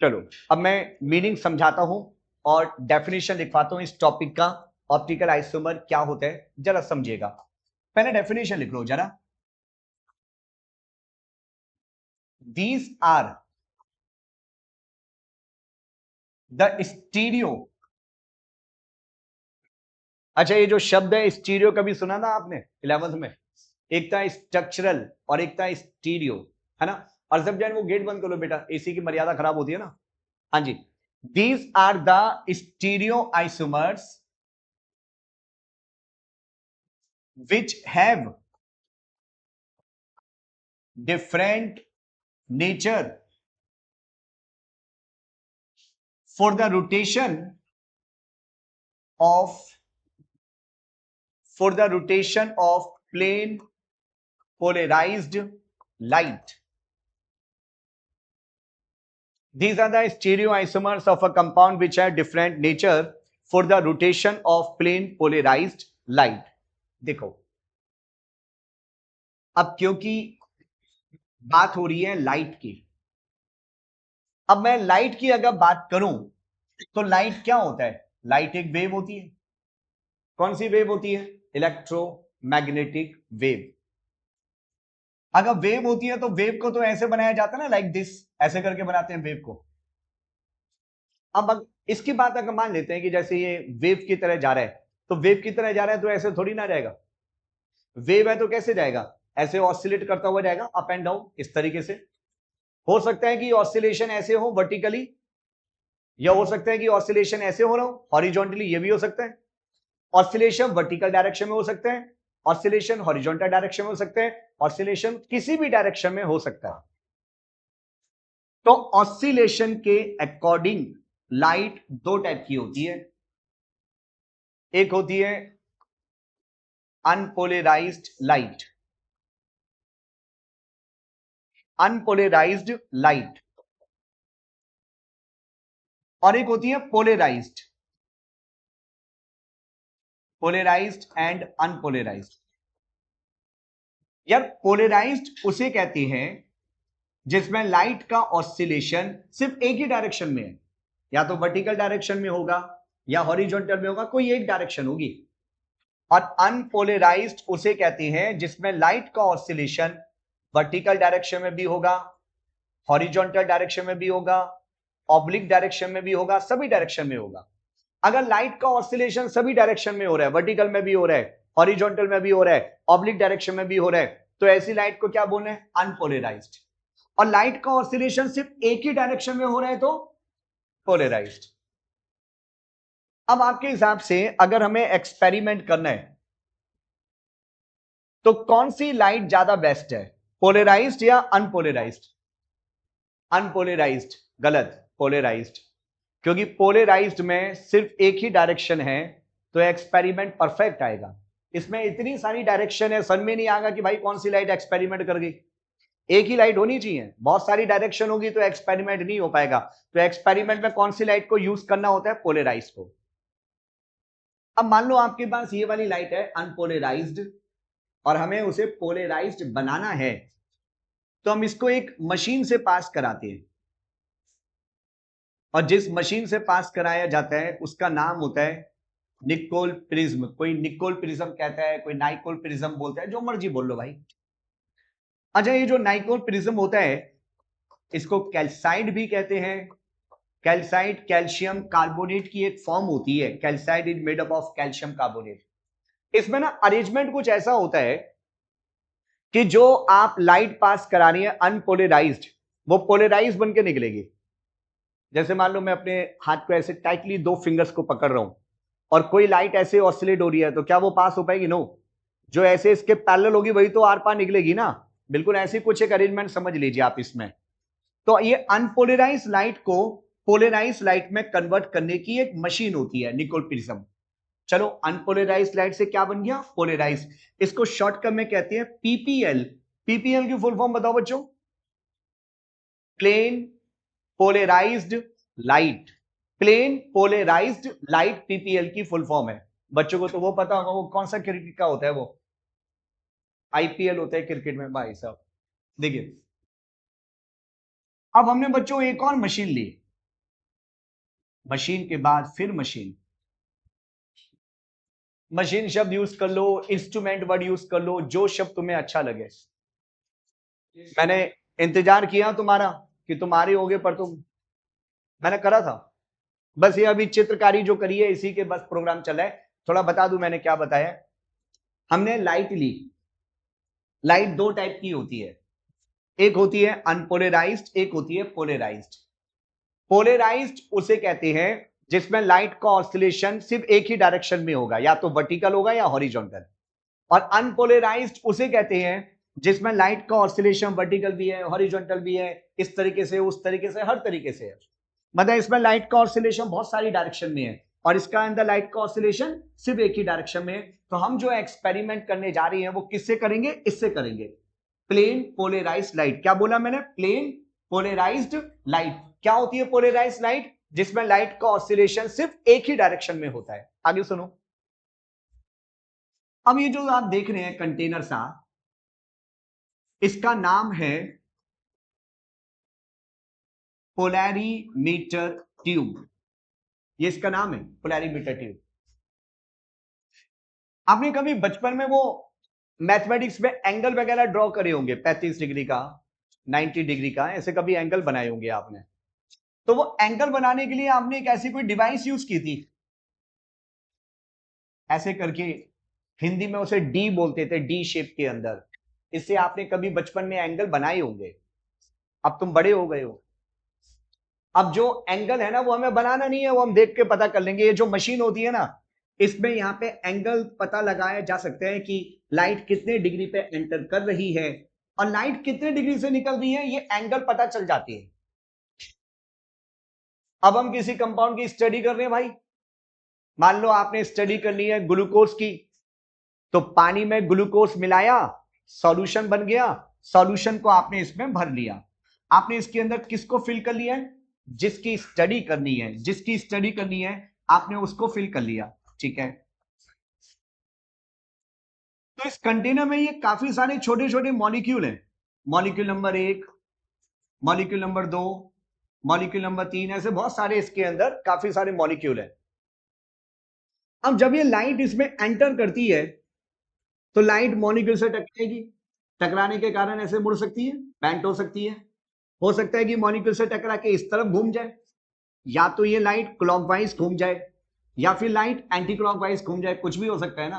चलो अब मैं मीनिंग समझाता हूं और डेफिनेशन लिखवाता हूं इस टॉपिक का। ऑप्टिकल आइसोमर क्या होता है जरा समझिएगा। पहले डेफिनेशन लिख लो जरा। These are the stereo. अच्छा, ये जो शब्द है स्टीरियो कभी सुना था आपने 11th में? एक था स्ट्रक्चरल और एक था स्टीरियो, है ना। और जब जाए वो गेट बंद कर लो बेटा, एसी की मर्यादा खराब होती है ना। हाँ जी। These are the stereo isomers which have different nature for the rotation of plane polarized light. These are the stereoisomers of a compound which have different nature for the rotation of plane polarized light. देखो, अब क्योंकि बात हो रही है light की, अब मैं लाइट की अगर बात करूं तो लाइट क्या होता है? लाइट एक वेव होती है। कौन सी वेव होती है? Electromagnetic wave. अगर वेव होती है तो वेव को तो ऐसे बनाया जाता है ना, लाइक दिस, ऐसे करके बनाते हैं वेव को। अब इसकी बात अगर मान लेते हैं कि जैसे ये वेव की तरह जा रहा है, तो वेव की तरह जा रहा है तो ऐसे थोड़ी ना जाएगा। वेव है तो कैसे जाएगा? ऐसे ऑसिलेट करता हुआ जाएगा, अप एंड डाउन इस तरीके से। हो सकता है कि ऑसिलेशन ऐसे हो वर्टिकली, या हो सकता है कि ऑसिलेशन ऐसे हो रहा हो हॉरिजॉन्टली, ये भी हो सकता है। ऑसिलेशन वर्टिकल डायरेक्शन में हो सकते हैं, ऑसिलेशन हॉरिजॉन्टल डायरेक्शन में हो सकते हैं, ऑसिलेशन किसी भी डायरेक्शन में हो सकता है। तो ऑसिलेशन के अकॉर्डिंग लाइट दो टाइप की होती है। एक होती है अनपोलराइज्ड लाइट, अनपोलराइज्ड लाइट, और एक होती है पोलराइज्ड, पोलराइज्ड एंड अनपोलराइज्ड। यार पोलराइज्ड उसे कहते हैं जिसमें लाइट का ऑसिलेशन सिर्फ एक ही डायरेक्शन में है, या तो वर्टिकल डायरेक्शन में होगा या हॉरिजॉन्टल में होगा, कोई एक डायरेक्शन होगी। और अनपोलराइज्ड उसे कहते हैं जिसमें लाइट का ऑसिलेशन वर्टिकल डायरेक्शन में भी होगा, हॉरिजॉन्टल डायरेक्शन में भी होगा, ऑब्लिक डायरेक्शन में भी होगा, सभी डायरेक्शन में होगा। अगर लाइट का ऑसिलेशन सभी डायरेक्शन में हो रहा है, वर्टिकल में भी हो रहा है, हॉरिजॉन्टल में भी हो रहा है, ऑब्लिक डायरेक्शन में भी हो रहा है, तो ऐसी लाइट को क्या बोल रहे हैं? अनपोलराइज्ड। और लाइट का ऑसिलेशन सिर्फ एक ही डायरेक्शन में हो रहा है तो पोलराइज्ड। अब आपके हिसाब से अगर हमें एक्सपेरिमेंट करना है तो कौन सी लाइट ज्यादा बेस्ट है, पोलराइज्ड या अनपोलराइज्ड? अनपोलराइज्ड गलत, पोलराइज्ड। क्योंकि पोलराइज्ड में सिर्फ एक ही डायरेक्शन है तो एक्सपेरिमेंट परफेक्ट आएगा। इसमें इतनी सारी डायरेक्शन है, समझ में नहीं आएगा कि भाई कौन सी लाइट एक्सपेरिमेंट कर गई। एक ही लाइट होनी चाहिए, बहुत सारी डायरेक्शन होगी तो एक्सपेरिमेंट नहीं हो पाएगा। तो एक्सपेरिमेंट में कौन सी लाइट को यूज करना होता है? पोलराइज्ड को। अब मान लो आपके पास ये वाली लाइट है अनपोलराइज्ड और हमें उसे पोलराइज्ड बनाना है, तो हम इसको एक मशीन से पास कराते हैं, और जिस मशीन से पास कराया जाता है उसका नाम होता है निकोल प्रिज्म। कोई निकोल प्रिज्म कहता है, कोई नाइकोल प्रिज्म बोलता है, जो मर्जी बोल लो भाई। अच्छा, ये जो नाइकोल प्रिज्म होता है इसको कैल्साइड भी कहते हैं। कैल्साइड कैल्शियम कार्बोनेट की एक फॉर्म होती है। Calcite is made up of calcium carbonate. इसमें ना अरेंजमेंट कुछ ऐसा होता है कि जो आप लाइट पास करा रही है अनपोलराइज्ड, वो पोलराइज बन के निकलेगी। जैसे मान लो मैं अपने हाथ को ऐसे टाइटली दो फिंगर्स को पकड़ रहा हूं और कोई लाइट ऐसे ऑसिलेट हो रही है, तो क्या वो पास हो पाएगी? नो। जो ऐसे इसके पैरेलल होगी वही तो आर पार निकलेगी ना। बिल्कुल ऐसी कुछ एक अरेंजमेंट समझ लीजिए आप इसमें। तो ये अनपोलराइज लाइट को पोलराइज लाइट में कन्वर्ट करने की एक मशीन होती है निकोल प्रिज्म। चलो, अनपोलराइज लाइट से क्या बन गया? पोलराइज। इसको शॉर्टकट में कहते हैं पीपीएल। पीपीएल की फुल फॉर्म बताओ बच्चों। Plane polarized light. Plane polarized light PPL की फुल फॉर्म है। बच्चों को तो वो पता होगा, वो कौन सा क्रिकेट का होता है, वो आईपीएल होता है क्रिकेट में भाई साहब। देखिए, अब हमने बच्चों एक और मशीन ली। मशीन के बाद फिर मशीन। मशीन शब्द यूज कर लो, इंस्ट्रूमेंट वर्ड यूज कर लो, जो शब्द तुम्हें अच्छा लगे। मैंने इंतजार किया तुम्हारा कि तुम आ रहे होगे, पर मैंने करा था। बस ये अभी चित्रकारी जो करी है इसी के बस प्रोग्राम चला है। थोड़ा बता दूं मैंने क्या बताया। हमने लाइट ली। लाइट दो टाइप की होती है, एक होती है अनपोलराइज्ड, एक होती है पोलराइज्ड। पोलराइज्ड उसे कहते हैं जिसमें लाइट का ऑसिलेशन सिर्फ एक ही डायरेक्शन में होगा, या तो वर्टिकल होगा या हॉरिजॉन्टल। और अनपोलराइज्ड उसे कहते हैं जिसमें लाइट का ऑसिलेशन वर्टिकल भी है, हॉरिजॉन्टल भी है, इस तरीके से, उस तरीके से, हर तरीके से है। मतलब इसमें लाइट का ऑसिलेशन बहुत सारी डायरेक्शन में है और इसका अंदर लाइट का ऑसिलेशन सिर्फ एक ही डायरेक्शन में है। तो हम जो एक्सपेरिमेंट करने जा रहे हैं वो किससे करेंगे? इससे करेंगे, प्लेन पोलराइज्ड लाइट। क्या बोला मैंने? Plane polarized light. क्या होती है पोलराइज्ड लाइट? जिसमें लाइट का ऑसिलेशन सिर्फ एक ही डायरेक्शन में होता है। आगे सुनो। अब ये जो आप देख रहे हैं कंटेनर सा, इसका नाम है पोलैरीमीटर ट्यूब। ये इसका नाम है पोलैरीमीटर ट्यूब। आपने कभी बचपन में वो मैथमेटिक्स में एंगल वगैरह ड्रॉ करे होंगे, 35 डिग्री का, 90 डिग्री का, ऐसे कभी एंगल बनाए होंगे आपने। तो वो एंगल बनाने के लिए आपने एक ऐसी कोई डिवाइस यूज की थी, ऐसे करके, हिंदी में उसे डी बोलते थे, डी शेप के अंदर। इससे आपने कभी बचपन में एंगल बनाए होंगे। अब तुम बड़े हो गए हो, अब जो एंगल है ना वो हमें बनाना नहीं है, वो हम देख के पता कर लेंगे। ये जो मशीन होती है ना, इसमें यहाँ पे एंगल पता लगाया जा सकते हैं कि लाइट कितने डिग्री पे एंटर कर रही है और लाइट कितने डिग्री से निकल रही है, ये एंगल पता चल जाती है। अब हम किसी कंपाउंड की स्टडी कर रहे हैं भाई, मान लो आपने स्टडी करनी है ग्लूकोज की, तो पानी में ग्लूकोज मिलाया, सॉल्यूशन बन गया, सॉल्यूशन को आपने इसमें भर लिया। आपने इसके अंदर किसको फिल कर लिया है? जिसकी स्टडी करनी है, जिसकी स्टडी करनी है आपने उसको फिल कर लिया। ठीक है, तो इस कंटेनर में ये काफी सारे छोटे छोटे मॉलिक्यूल हैं। Molecule number 1, molecule number 2, molecule number 3, ऐसे बहुत सारे इसके अंदर काफी सारे मॉलिक्यूल हैं। अब जब ये लाइट इसमें एंटर करती है तो लाइट मॉलिक्यूल से टकराएगी, टकराने के कारण ऐसे मुड़ सकती है, बेंट हो सकती है। हो सकता है कि मॉलिक्यूल से टकरा के इस तरफ घूम जाए, या तो ये लाइट क्लॉकवाइज घूम जाए या फिर लाइट एंटी क्लॉकवाइज घूम जाए, कुछ भी हो सकता है ना।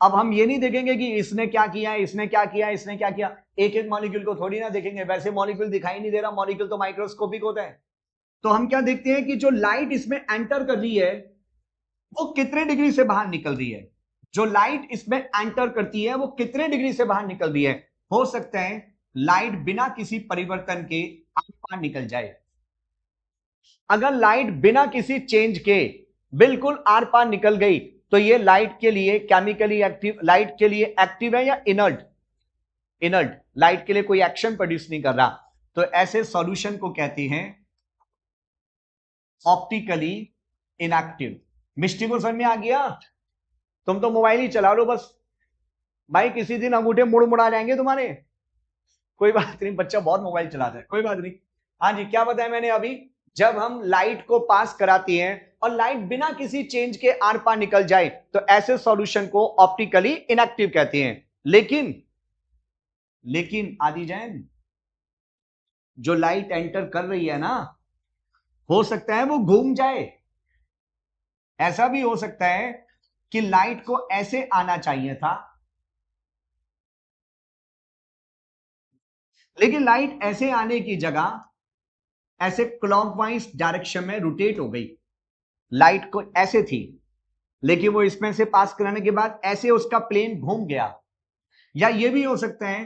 अब हम ये नहीं देखेंगे कि इसने क्या किया, इसने क्या किया, इसने क्या किया, एक एक मॉलिक्यूल को थोड़ी ना देखेंगे। वैसे मॉलिक्यूल दिखाई नहीं दे रहा, मॉलिक्यूल तो माइक्रोस्कोपिक होता है। तो हम क्या देखते हैं कि जो लाइट इसमें एंटर कर रही है वो कितने डिग्री से बाहर निकल रही है। जो लाइट इसमें एंटर करती है वो कितने डिग्री से बाहर निकल रही है। हो सकता है लाइट बिना किसी परिवर्तन के आर पार निकल जाए। अगर लाइट बिना किसी चेंज के बिल्कुल आर पार निकल गई तो ये लाइट के लिए केमिकली एक्टिव, लाइट के लिए एक्टिव है या इनर्ट? इनर्ट, लाइट के लिए कोई एक्शन प्रोड्यूस नहीं कर रहा। तो ऐसे सॉल्यूशन को कहते हैं ऑप्टिकली इनएक्टिव। मिस्टी को समझ में आ गया? तुम तो मोबाइल ही चला लो बस भाई, किसी दिन अंगूठे मुड़ मुड़ा जाएंगे तुम्हारे। कोई बात नहीं, बच्चा बहुत मोबाइल चलाता है, कोई बात नहीं। हाँ जी, क्या बताया मैंने अभी? जब हम लाइट को पास कराती हैं और लाइट बिना किसी चेंज के आर पार निकल जाए तो ऐसे सॉल्यूशन को ऑप्टिकली इनएक्टिव कहते हैं। लेकिन आदि जैन, जो लाइट एंटर कर रही है ना, हो सकता है वो घूम जाए। ऐसा भी हो सकता है कि लाइट को ऐसे आना चाहिए था, लेकिन लाइट ऐसे आने की जगह ऐसे क्लॉकवाइज डायरेक्शन में रोटेट हो गई। लाइट को ऐसे थी, लेकिन वो इसमें से पास कराने के बाद ऐसे उसका प्लेन घूम गया। या ये भी हो सकता है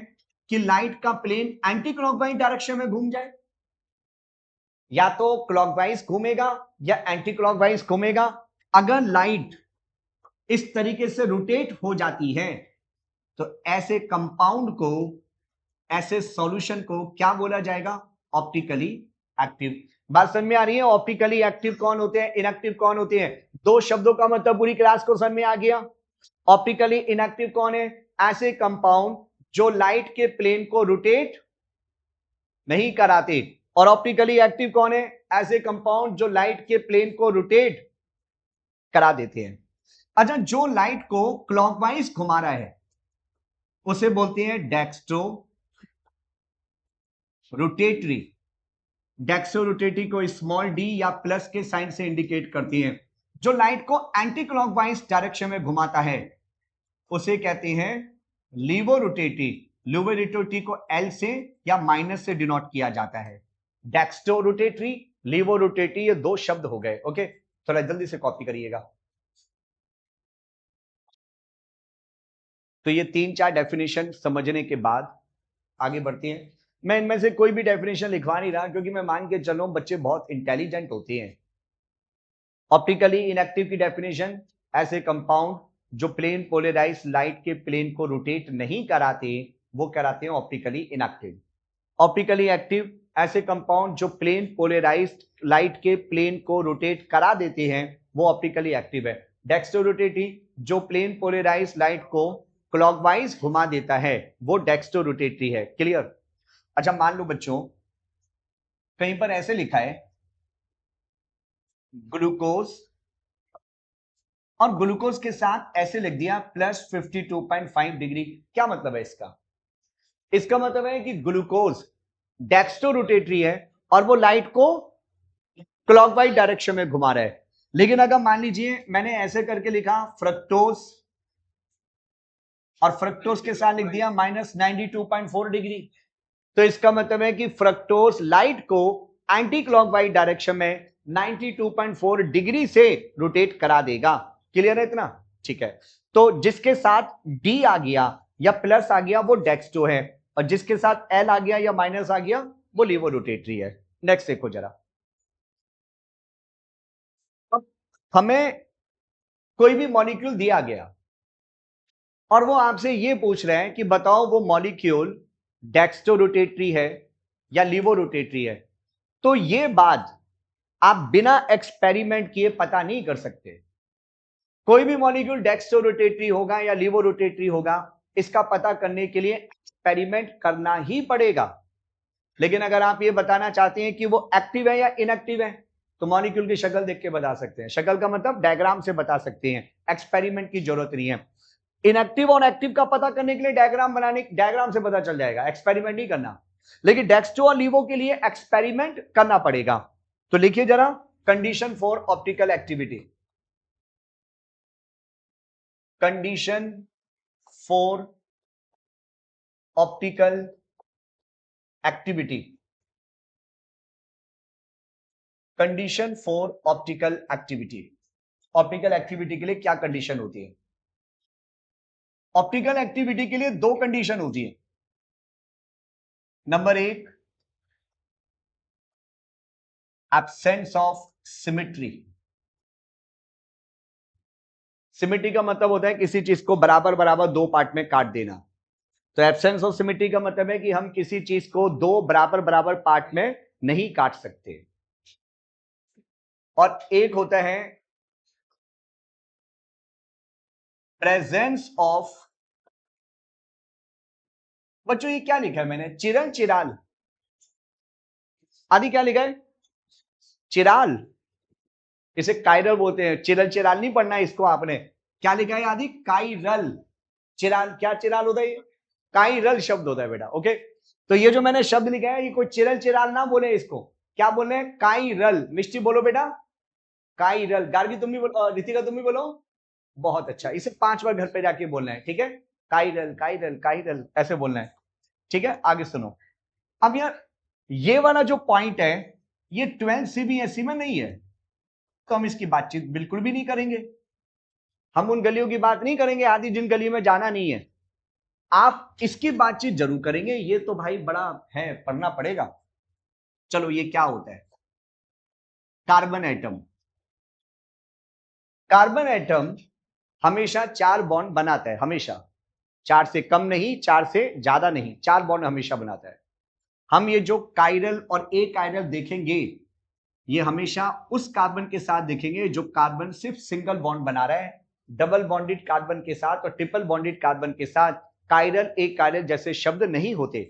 कि लाइट का प्लेन एंटी क्लॉकवाइज डायरेक्शन में घूम जाए, या तो क्लॉकवाइज घूमेगा या एंटी क्लॉकवाइज घूमेगा। अगर लाइट इस तरीके से रोटेट हो जाती है तो ऐसे कंपाउंड को, ऐसे सॉल्यूशन को क्या बोला जाएगा? Optically active. बात समझ में आ रही है? ऑप्टिकली एक्टिव कौन होते हैं, इनएक्टिव कौन होते हैं? दो शब्दों का मतलब पूरी क्लास को समझ में आ गया। ऑप्टिकली इनएक्टिव कौन है? ऐसे कंपाउंड जो लाइट के प्लेन को रोटेट नहीं कराते, और ऑप्टिकली एक्टिव कौन है? ऐसे कंपाउंड जो लाइट के प्लेन को रोटेट करा देते हैं। अच्छा, जो लाइट को क्लॉकवाइज घुमा रहा है उसे बोलते हैं डेक्स्ट्रो रोटेटरी। डेक्स्ट्रो रोटेटरी को स्मॉल डी या प्लस के साइन से इंडिकेट करती है। जो लाइट को एंटी क्लॉकवाइज डायरेक्शन में घुमाता है उसे कहते हैं लीवो रोटेटरी। लीवो रोटेटरी को एल से या माइनस से डिनोट किया जाता है। डेक्स्ट्रो रोटेटरी, लीवो रोटेटरी, ये दो शब्द हो गए। ओके, थोड़ा जल्दी से कॉपी करिएगा। तो ये 3-4 डेफिनेशन समझने के बाद आगे बढ़ते हैं। मैं इनमें से कोई भी डेफिनेशन लिखवा नहीं रहा क्योंकि मैं मान के चल रहा हूं बच्चे बहुत इंटेलिजेंट होते हैं। ऑप्टिकली इनएक्टिव की डेफिनेशन, ऐसे कंपाउंड जो प्लेन पोलराइज लाइट के प्लेन को रोटेट नहीं कराते वो कराते हैं ऑप्टिकली इनएक्टिव। ऑप्टिकली एक्टिव, ऐसे कंपाउंड जो प्लेन पोलराइज्ड लाइट के प्लेन को रोटेट करा देते हैं वो ऑप्टिकली एक्टिव है। डेक्स्ट्रो रोटेटरी, जो प्लेन पोलराइज्ड लाइट को क्लॉकवाइज घुमा देता है वो डेक्स्ट्रो रोटेटरी है। क्लियर? अच्छा, मान लो बच्चों कहीं पर ऐसे लिखा है ग्लूकोज, और ग्लूकोज के साथ ऐसे लिख दिया प्लस 52.5 डिग्री। क्या मतलब है इसका? इसका मतलब है कि ग्लूकोज डेक्स्ट्रो रोटेटरी है और वो लाइट को क्लॉकवाइज डायरेक्शन में घुमा रहा है। लेकिन अगर मान लीजिए मैंने ऐसे करके लिखा फ्रक्टोज, और फ्रक्टोज के साथ लिख दिया माइनस 92.4 डिग्री, तो इसका मतलब है कि फ्रक्टोज लाइट को एंटी क्लॉकवाइज डायरेक्शन में 92.4 डिग्री से रोटेट करा देगा। क्लियर है इतना? ठीक है। तो जिसके साथ डी आ गया या प्लस आ गया वो डेक्स्ट्रो है, और जिसके साथ एल आ गया या माइनस आ गया वो लीवो रोटेटरी है। नेक्स्ट देखो जरा। अब हमें कोई भी मॉलिक्यूल दिया गया और वो आपसे ये पूछ रहे हैं कि बताओ वो मॉलिक्यूल डेक्स्ट्रो रोटेटरी है या लीवो रोटेटरी है। तो ये बात आप बिना एक्सपेरिमेंट किए पता नहीं कर सकते। कोई भी मॉलिक्यूल डेक्स्ट्रो रोटेटरी होगा या लीवो रोटेटरी होगा, इसका पता करने के लिए एक्सपेरिमेंट करना ही पड़ेगा। लेकिन अगर आप ये बताना चाहते हैं कि वो एक्टिव है या इनएक्टिव है तो मॉलिक्यूल की शक्ल देख के बता सकते हैं। शक्ल का मतलब डायग्राम से बता सकते हैं, एक्सपेरिमेंट की जरूरत नहीं है। इनएक्टिव और एक्टिव का पता करने के लिए डायग्राम से पता चल जाएगा, एक्सपेरिमेंट नहीं करना। लेकिन डेक्स्ट्रो और लीवो के लिए एक्सपेरिमेंट करना पड़ेगा। तो लिखिए जरा, condition for optical activity. Condition for optical activity. Condition for optical activity. Optical activity के लिए क्या कंडीशन होती है? ऑप्टिकल एक्टिविटी के लिए दो कंडीशन होती है। नंबर एक, एब्सेंस ऑफ सिमेट्री। सिमेट्री का मतलब होता है किसी चीज को बराबर बराबर दो पार्ट में काट देना। तो एब्सेंस ऑफ सिमेट्री का मतलब है कि हम किसी चीज को दो बराबर बराबर पार्ट में नहीं काट सकते। और एक होता है प्रेजेंस ऑफ, बच्चों ये क्या लिखा है मैंने? चिरल चिराल, आदि क्या लिखा है? चिराल, इसे काइरल बोलते हैं। चिरल चिराल नहीं पढ़ना है इसको आपने। क्या लिखा है आदि? काइरल। चिराल, क्या चिराल होता है? काइरल शब्द होता है बेटा। ओके, तो ये जो मैंने शब्द लिखा है ये कोई चिरल चिराल ना बोले, इसको क्या बोल रहे हैं? काइरल। मिष्टी बोलो बेटा, काइरल। गार्गी तुम भी बोलो, रितिका तुम भी बोलो। बहुत अच्छा, इसे 5 बार घर पे जाके बोलना है, ठीक है? काइरल काइरल काइरल ऐसे बोलना है, ठीक है? आगे सुनो। अब यार ये वाला जो पॉइंट है ये 12 CBSE में नहीं है, तो हम इसकी बातचीत बिल्कुल भी नहीं करेंगे। हम उन गलियों की बात नहीं करेंगे आदि जिन गलियों में जाना नहीं है। आप इसकी बातचीत जरूर करेंगे, ये तो भाई बड़ा है, पढ़ना पड़ेगा। चलो, ये क्या होता है? Carbon atom. कार्बन एटम हमेशा 4 बॉन्ड बनाता है, हमेशा। 4 से कम नहीं, 4 से ज्यादा नहीं, 4 बॉन्ड हमेशा बनाता है। हम ये जो काइरल और ए काइरल देखेंगे ये हमेशा उस कार्बन के साथ देखेंगे जो कार्बन सिर्फ सिंगल बॉन्ड बना रहा है। डबल बॉन्डेड कार्बन के साथ और ट्रिपल बॉन्डेड कार्बन के साथ काइरल ए काइरल जैसे शब्द नहीं होते।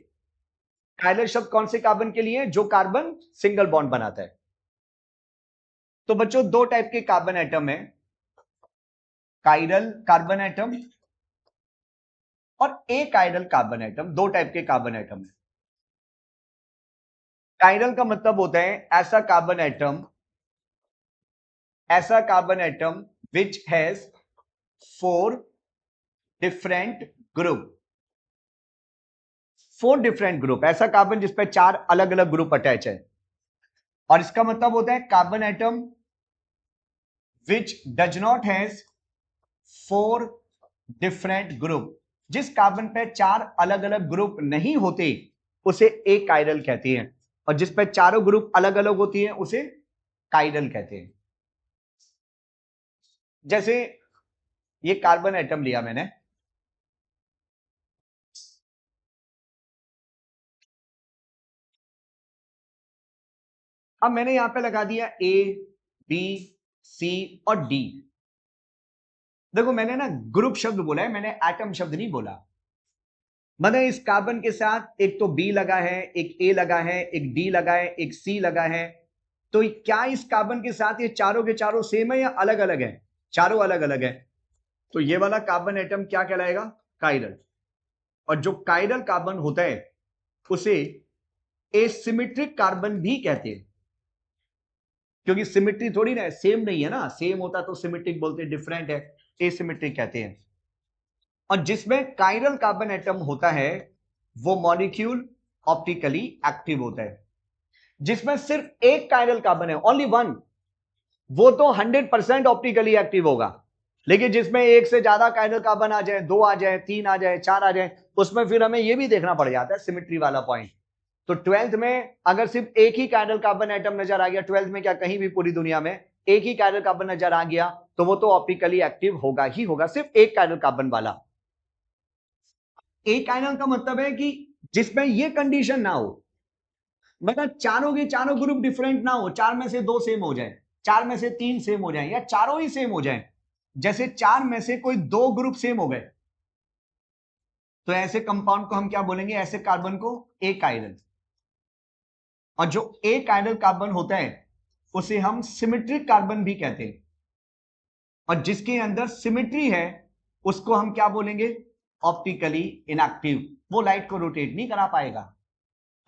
कायरल शब्द कौन से कार्बन के लिए? जो कार्बन सिंगल बॉन्ड बनाता है। तो बच्चों दो टाइप के कार्बन एटम है, कायरल कार्बन एटम और अकायरल कार्बन एटम। दो टाइप के कार्बन एटम है। कायरल का मतलब होता है ऐसा carbon atom which has 4 different group. 4 different group, ऐसा कार्बन जिस पे 4 अलग अलग ग्रुप अटैच है। और इसका मतलब होता है carbon atom which does not has 4 different group. जिस कार्बन पे 4 अलग अलग ग्रुप नहीं होते उसे अकायरल कहते हैं, और जिस पे चारों ग्रुप अलग अलग होती है उसे कायरल कहते हैं। जैसे ये कार्बन एटम लिया मैंने, अब मैंने यहां पे लगा दिया ए बी सी और डी। देखो मैंने ना ग्रुप शब्द बोला है, मैंने एटम शब्द नहीं बोला। मैंने इस कार्बन के साथ एक तो बी लगा है, एक ए लगा है, एक डी लगा है, एक सी लगा है। तो क्या इस कार्बन के साथ ये चारों के चारों सेम है या अलग अलग है? चारों अलग अलग है। तो ये वाला कार्बन एटम क्या कहलाएगा? कायरल। और जो कायरल कार्बन होता है उसे एसिमेट्रिक कार्बन भी कहते हैं, क्योंकि सिमेट्री थोड़ी ना है, सेम नहीं है ना। सेम होता तो सिमेट्रिक बोलते, डिफरेंट है, एसिमेट्रिक कहते हैं। और जिसमें कायरल कार्बन एटम होता है वो मॉलिक्यूल ऑप्टिकली एक्टिव होता है। जिसमें सिर्फ एक कायरल कार्बन है, ओनली वन, वो तो 100% ऑप्टिकली एक्टिव होगा। लेकिन जिसमें एक से ज्यादा कायरल कार्बन आ जाए, 2 आ जाए, 3 आ जाए, 4 आ जाए, उसमें फिर हमें यह भी देखना पड़ जाता है सिमेट्री वाला पॉइंट। तो 12th में अगर सिर्फ एक ही कायरल कार्बन एटम नजर आ गया, 12th में क्या कहीं भी पूरी दुनिया में एक ही कायरल कार्बन नजर आ गया, तो वो तो ऑप्टिकली एक्टिव होगा ही होगा, सिर्फ एक कायरल कार्बन वाला। एक कायरल का मतलब है कि जिसमें ये कंडीशन ना हो, मतलब चारों के चारों ग्रुप डिफरेंट ना हो, 4 में से 2 सेम हो जाए, 4 में से 3 सेम हो जाए, या चारों ही सेम हो जाए। जैसे 4 में से कोई 2 ग्रुप सेम हो गए, तो ऐसे कंपाउंड को हम क्या बोलेंगे? ऐसे कार्बन को अकायरल। और जो अकायरल कार्बन होता है उसे हम सिमेट्रिक कार्बन भी कहते हैं। और जिसके अंदर सिमेट्री है उसको हम क्या बोलेंगे? Optically inactive. वो लाइट को रोटेट नहीं करा पाएगा।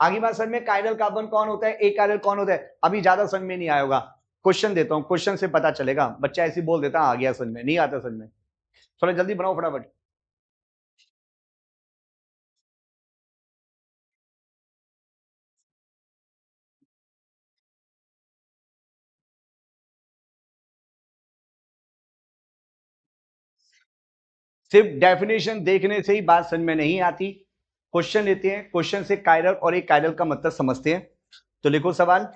आगे बात समझ में? कायरल कार्बन कौन होता है, अकायरल कौन होता है, अभी ज्यादा समझ में नहीं आया होगा। क्वेश्चन देता हूं, क्वेश्चन से पता चलेगा। बच्चा ऐसे बोल देता आ गया समझ में, नहीं आता समझ में। थोड़ा जल्दी बनाओ फटाफट। सिर्फ डेफिनेशन देखने से ही बात समझ में नहीं आती। क्वेश्चन लेते हैं, क्वेश्चन से कायरल और एक कायरल का मतलब समझते हैं। तो लिखो सवाल,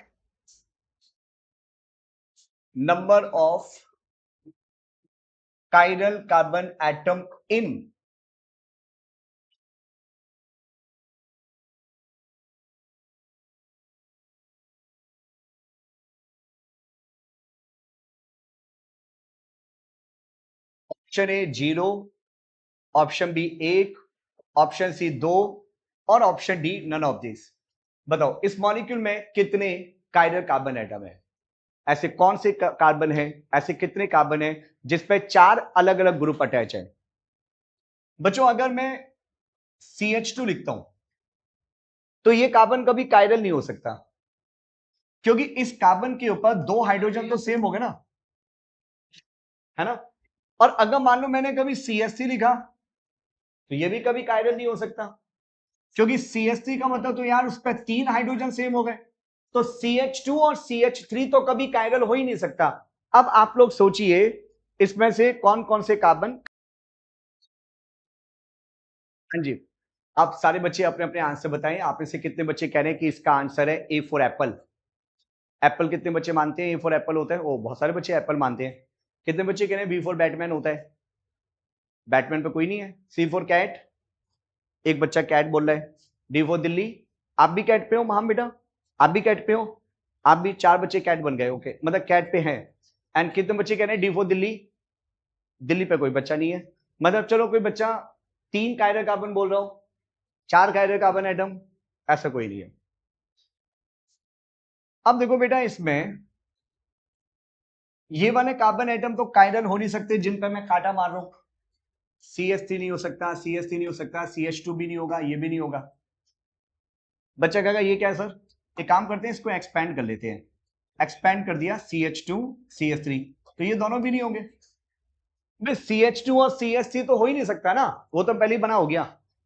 number of chiral carbon atom in option A 0, option B 1, option C 2 और option D none of this. बताओ इस मॉलिक्यूल में कितने कायरल कार्बन एटम है? ऐसे कौन से कार्बन है, ऐसे कितने कार्बन है जिसपे 4 अलग अलग ग्रुप अटैच है? बच्चों अगर मैं CH2 लिखता हूं तो ये कार्बन कभी कायरल नहीं हो सकता, क्योंकि इस कार्बन के ऊपर 2 हाइड्रोजन तो सेम हो गए ना, है ना। और अगर मान लो मैंने कभी CH3 लिखा तो ये भी कभी कायरल नहीं हो सकता, क्योंकि CH3 का मतलब तो यार उस पर 3 हाइड्रोजन सेम हो गए। तो CH2 और CH3 तो कभी कायरल हो ही नहीं सकता। अब आप लोग सोचिए इसमें से कौन कौन से कार्बन। हाँ जी, आप सारे बच्चे अपने अपने आंसर बताएं। आप में से कितने बच्चे कह रहे हैं कि इसका आंसर है ए फॉर एप्पल? एप्पल कितने बच्चे मानते हैं ए फॉर एप्पल होता है? ओ बहुत सारे बच्चे एप्पल मानते हैं। कितने बच्चे कह रहे हैं बी फॉर बैटमैन होता है? बैटमैन पे कोई नहीं है। सी फॉर कैट, एक बच्चा कैट बोल रहा है। डी फॉर दिल्ली, आप भी कैट पे हो महाम बेटा? आप भी कैट पे हो? आप भी 4 बच्चे कैट बन गए, ओके, मतलब कैट पे हैं। एंड कितने बच्चे कह रहे हैं डी फॉर दिल्ली? दिल्ली पे कोई बच्चा नहीं है। मतलब चलो कोई बच्चा 3 कायरल कार्बन बोल रहा हो, 4 कायरल कार्बन एटम, ऐसा कोई नहीं है। अब देखो बेटा, इसमें ये वाले कार्बन एटम तो कायरल हो नहीं सकते जिन पर मैं कांटा मार रहा हूं। CH3 नहीं हो सकता, CH3 नहीं हो सकता, CH2 भी नहीं होगा, ये भी नहीं होगा। बच्चा कहेगा ये क्या है सर? एक काम करते हैं, इसको एक्सपैंड कर लेते हैं। एक्सपैंड कर दिया, CH2 CH3, तो ये दोनों भी नहीं होंगे। CH2 और CH3 तो हो ही नहीं सकता ना, वो तो पहले ही बना हो गया।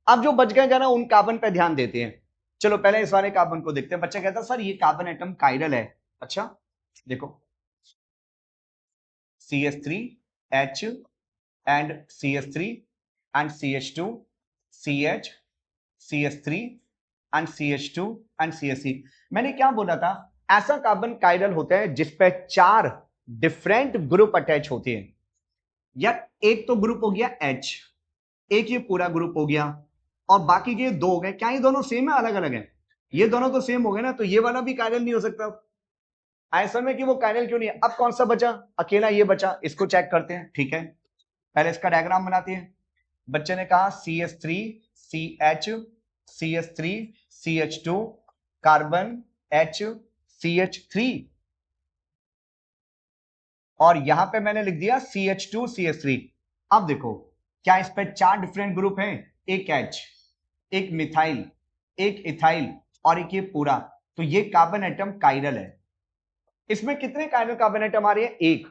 अब जो बच गए जरा उन कार्बन पे ध्यान देते हैं। चलो पहले इस वाले कार्बन को देखते हैं। बच्चा कहता है सर ये कार्बन एटम कायरल है। अच्छा देखो, CH3H and CH3 and CH2 CH CH3 and CH2 and CH3। मैंने क्या बोला था? ऐसा कार्बन कायरल होता है जिसपे 4 डिफरेंट ग्रुप अटैच होते हैं। यार एक तो ग्रुप हो गया H, एक ये पूरा ग्रुप हो गया, और बाकी के 2 हो गए। क्या ये दोनों सेम है अलग अलग है? ये दोनों तो सेम हो गए ना, तो ये वाला भी कायरल नहीं हो सकता। ऐसा में कि वो कायरल क्यों नहीं है? अब कौन सा बचा? अकेला ये बचा, इसको चेक करते हैं। ठीक है, पहले इसका डायग्राम बनाते हैं। बच्चे ने कहा CH3 CH CH3 CH2 carbon H CH3, और यहां पे मैंने लिख दिया CH2 CH3। अब देखो, क्या इस पे 4 डिफरेंट ग्रुप हैं? एक H, एक मिथाइल, एक इथाइल और एक ये पूरा। तो ये कार्बन एटम कायरल है। इसमें कितने कायरल कार्बन एटम आ रहे हैं? एक।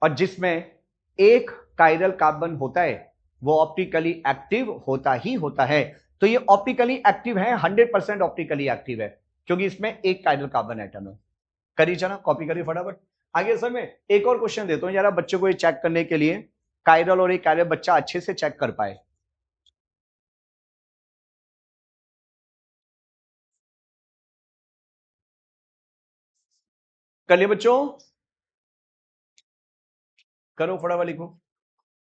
और जिसमें एक कायरल कार्बन होता है वो ऑप्टिकली एक्टिव होता ही होता है। तो ये ऑप्टिकली एक्टिव है, 100% ऑप्टिकली एक्टिव है, क्योंकि इसमें एक कायरल कार्बन एटम है। करिए, चलो कॉपी करिए फटाफट। आगे सर मैं एक और क्वेश्चन देता हूं जरा बच्चों को ये चेक करने के लिए, कायरल और एक कायरल बच्चा अच्छे से चेक कर पाए। कर लिए बच्चों? करो फटाफट लिखो।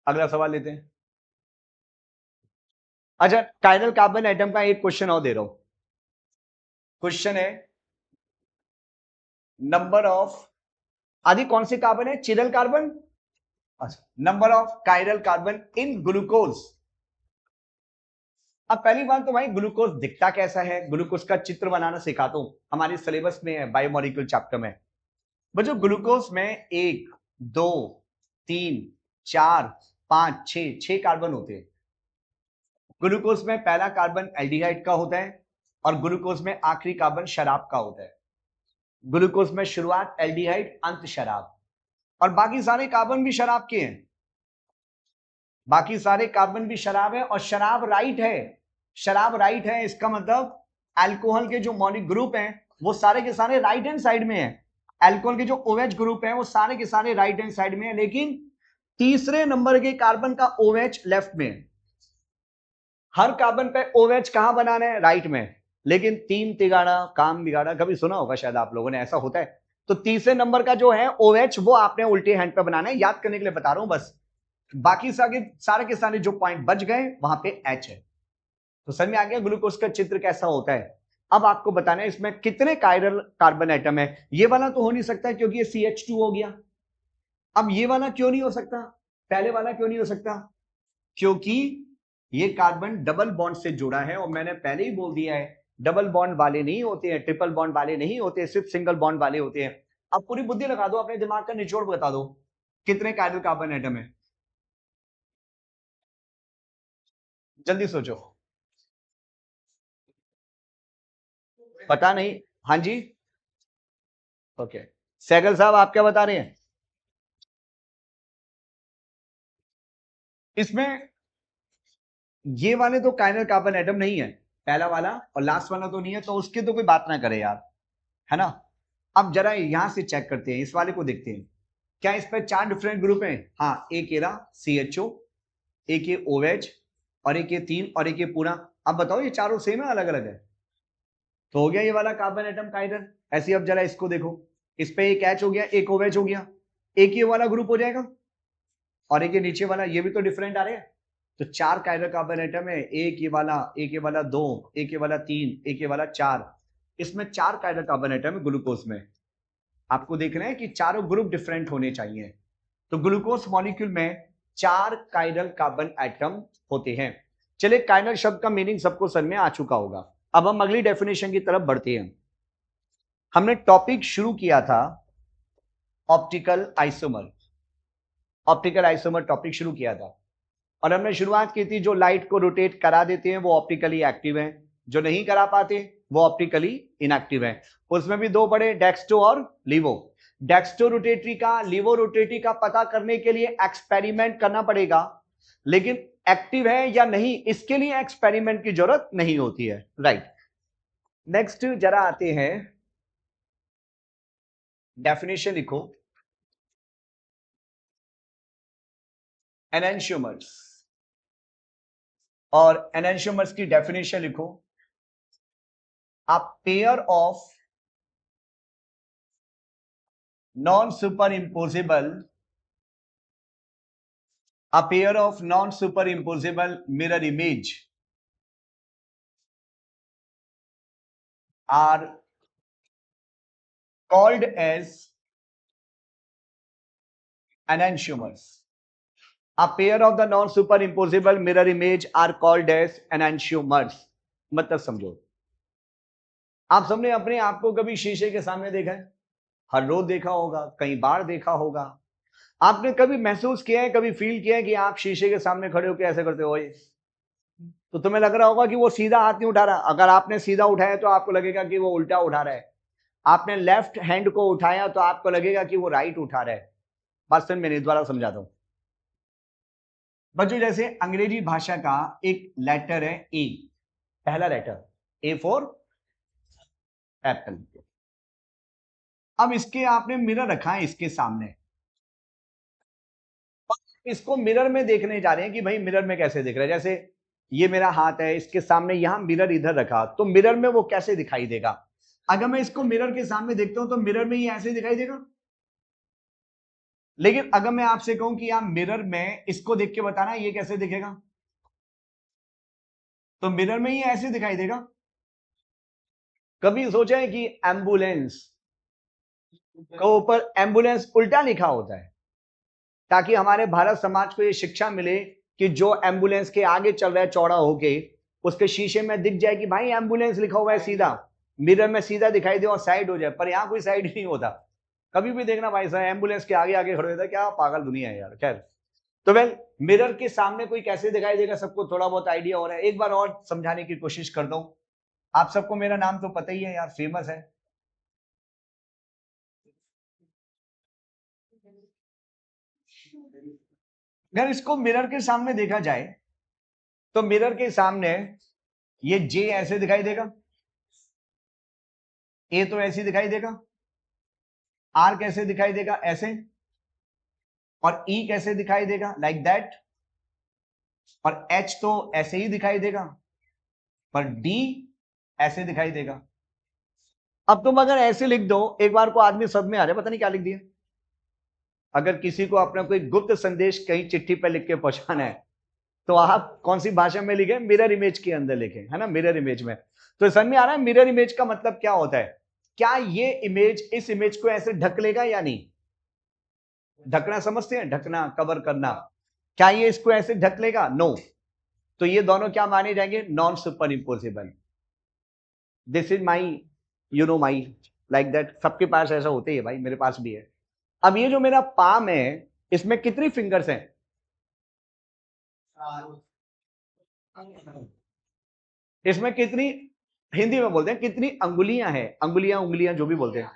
अगला सवाल लेते हैं। अच्छा, कायरल कार्बन एटम का एक क्वेश्चन और दे रहा हूं। क्वेश्चन है नंबर ऑफ, आदि कौन से कार्बन है? Chiral carbon. अच्छा, number of chiral carbon in glucose. अब पहली बात तो भाई ग्लूकोज दिखता कैसा है? ग्लूकोज का चित्र बनाना सिखाता हूं, हमारे सिलेबस में है, बायोमोलिक्यूल चैप्टर में। बच्चों ग्लूकोज में 1 2 3 4 5 6 कार्बन होते हैं। ग्लूकोज में पहला कार्बन एल्डिहाइड का होता है, और ग्लूकोज में आखिरी कार्बन शराब का होता है। ग्लूकोज में शुरुआत एल्डिहाइड, अंत शराब, और बाकी सारे कार्बन भी शराब के हैं। बाकी सारे कार्बन भी शराब है, और शराब राइट है। शराब राइट है, इसका मतलब अल्कोहल के जो मौलिक ग्रुप हैं वो सारे के सारे राइट हैंड साइड में है। अल्कोहल के जो OH ग्रुप हैं वो सारे के सारे राइट हैंड साइड में है, लेकिन तीसरे नंबर के कार्बन का OH लेफ्ट में है। हर कार्बन पे OH कहां बनाना है? राइट में। लेकिन 3 तिगाड़ा काम बिगाड़ा, कभी सुना होगा शायद आप लोगों ने, ऐसा होता है। तो तीसरे नंबर का जो है OH वो आपने उल्टे हैंड पे बनाना है, याद करने के लिए बता रहा हूं बस। बाकी सारे के सारे जो पॉइंट बच गए वहां पे H है। तो समझ में आ गया ग्लूकोज का चित्र कैसा होता है। अब आपको बताना है इसमें कितने कायरल कार्बन एटम है। ये वाला तो हो नहीं सकता क्योंकि ये CH2 हो गया। अब ये वाला क्यों नहीं हो सकता? पहले वाला क्यों नहीं हो सकता? क्योंकि ये कार्बन डबल बॉन्ड से जुड़ा है, और मैंने पहले ही बोल दिया है डबल बॉन्ड वाले नहीं होते हैं, ट्रिपल बॉन्ड वाले नहीं होते, सिर्फ सिंगल बॉन्ड वाले होते हैं। अब पूरी बुद्धि लगा दो, अपने दिमाग का निचोड़ बता दो, कितने कायरल कार्बन एटम है? जल्दी सोचो। पता नहीं? हाँ जी, ओके। सैगल साहब आप क्या बता रहे हैं? इसमें ये वाले तो कायरल कार्बन एटम नहीं है, पहला वाला और लास्ट वाला तो नहीं है, तो उसकी तो कोई बात ना करे यार, है ना। अब जरा यहां से चेक करते हैं, इस वाले को देखते हैं। क्या इस पर 4 डिफरेंट ग्रुप हैं? हाँ, एक ये रहा CHO, एक ये OH, और एक ये 3, और एक ये पूरा। अब बताओ ये चारों सेम है अलग अलग है? तो हो गया ये वाला कार्बन एटम कायरल। ऐसे अब जरा इसको देखो, इस पे एक H हो गया, एक OH हो गया, एक ये वाला ग्रुप हो जाएगा, और एक ये नीचे वाला, ये भी तो डिफरेंट आ रहे हैं। तो 4 कायरल कार्बन एटम है, एक ये वाला, एक ये वाला 2, एक ये वाला 3, एक ये वाला 4। इसमें 4 कायरल कार्बन एटम है ग्लूकोज में। आपको देखना है कि चारों ग्रुप डिफरेंट होने चाहिए। तो ग्लूकोज मॉलिक्यूल में 4 कायरल कार्बन एटम होते हैं। चलिए, कायरल शब्द का मीनिंग सबको समझ में आ चुका होगा। अब हम अगली डेफिनेशन की तरफ बढ़ते हैं। हमने टॉपिक शुरू किया था optical isomer, optical isomer topic शुरू किया था और हमने शुरुआत की थी जो लाइट को रोटेट करा देते हैं वो ऑप्टिकली एक्टिव हैं, जो नहीं करा पाते वो ऑप्टिकली इनएक्टिव हैं। उसमें भी दो बड़े, डेक्स्टो और लीवो। डेक्स्टो रोटेटरी का, लीवो रोटेटरी का पता करने के लिए एक्सपेरिमेंट करना पड़ेगा, लेकिन एक्टिव है या नहीं इसके लिए एक्सपेरिमेंट की जरूरत नहीं होती है। राइट, नेक्स्ट जरा आते हैं, डेफिनेशन लिखो, एनेंशियोमर्स, और एनेंशियोमर्स की डेफिनेशन लिखो, a pair of non-superimposable mirror image are called as enantiomers. A pair of the non-superimposable mirror image are called as enantiomers. मतलब समझो, आप सबने अपने आप को कभी शीशे के सामने देखा है? हर रोज देखा होगा, कई बार देखा होगा। आपने कभी महसूस किया है, कभी फील किया है कि आप शीशे के सामने खड़े होकर ऐसे करते हो, तो तुम्हें लग रहा होगा कि वो सीधा हाथ नहीं उठा रहा। अगर आपने सीधा उठाया तो आपको लगेगा कि वो उल्टा उठा रहा है। आपने लेफ्ट हैंड को उठाया तो आपको लगेगा कि वो राइट उठा रहा है। बात समझ में नहीं, दोबारा समझाता हूं बच्चों। जैसे अंग्रेजी भाषा का एक लेटर है ए, पहला लेटर ए फॉर एप्पल। अब इसके आपने मिरर रखा है इसके सामने, इसको मिरर में देखने जा रहे हैं कि भाई मिरर में कैसे दिख रहा है। जैसे ये मेरा हाथ है, इसके सामने यहां मिरर इधर रखा, तो मिरर में वो कैसे दिखाई देगा? अगर मैं इसको मिरर के सामने देखता हूं तो मिरर में ये ऐसे दिखाई देगा। लेकिन अगर मैं आपसे कहूं कि आप मिरर में इसको देख के बताना ये कैसे दिखेगा, तो मिरर में ये ऐसे दिखाई देगा। कभी सोचा है कि एम्बुलेंस के ऊपर एम्बुलेंस उल्टा लिखा होता है ताकि हमारे भारत समाज को ये शिक्षा मिले कि जो एम्बुलेंस के आगे चल रहा है चौड़ा होके, उसके शीशे में दिख जाए कि भाई एम्बुलेंस लिखा हुआ है, सीधा मिरर में सीधा दिखाई दे और साइड हो जाए। पर यहां कोई साइड नहीं होता। कभी भी देखना भाई साहब एम्बुलेंस के आगे आगे खड़े होता है, क्या पागल दुनिया है यार। खैर, तो वेल, मिरर के सामने कोई कैसे दिखाई देगा सबको थोड़ा बहुत आइडिया हो रहा है। एक बार और समझाने की कोशिश करता हूं। आप सबको मेरा नाम तो पता ही है यार, फेमस है। अगर इसको मिरर के सामने देखा जाए तो मिरर के सामने ये जे ऐसे दिखाई देगा, ए तो ऐसे दिखाई देगा, आर कैसे दिखाई देगा, ऐसे, और ई कैसे दिखाई देगा, लाइक दैट, और एच तो ऐसे ही दिखाई देगा, पर डी ऐसे दिखाई देगा। अब तुम अगर ऐसे लिख दो, एक बार को आदमी सदमे आ जाए, पता नहीं क्या लिख दिया। अगर किसी को अपना कोई गुप्त संदेश कहीं चिट्ठी पर लिख के पहुंचाना है तो आप कौन सी भाषा में लिखे? मिरर इमेज के अंदर लिखे, है ना, मिरर इमेज में। तो समझ में आ रहा है मिरर इमेज का मतलब क्या होता है? क्या ये इमेज इस इमेज को ऐसे ढक लेगा या नहीं? ढकना समझते हैं, ढकना, कवर करना। क्या ये इसको ऐसे ढक लेगा? नो। तो ये दोनों क्या माने जाएंगे? Non super impossible. This is my, you know my, like that. सबके पास ऐसा होते ही है भाई, मेरे पास भी है। अब ये जो मेरा पाम है इसमें कितनी फिंगर्स हैं? इसमें कितनी, हिंदी में बोलते हैं कितनी अंगुलियां हैं, अंगुलियां उंगलियां जो भी बोलते हैं।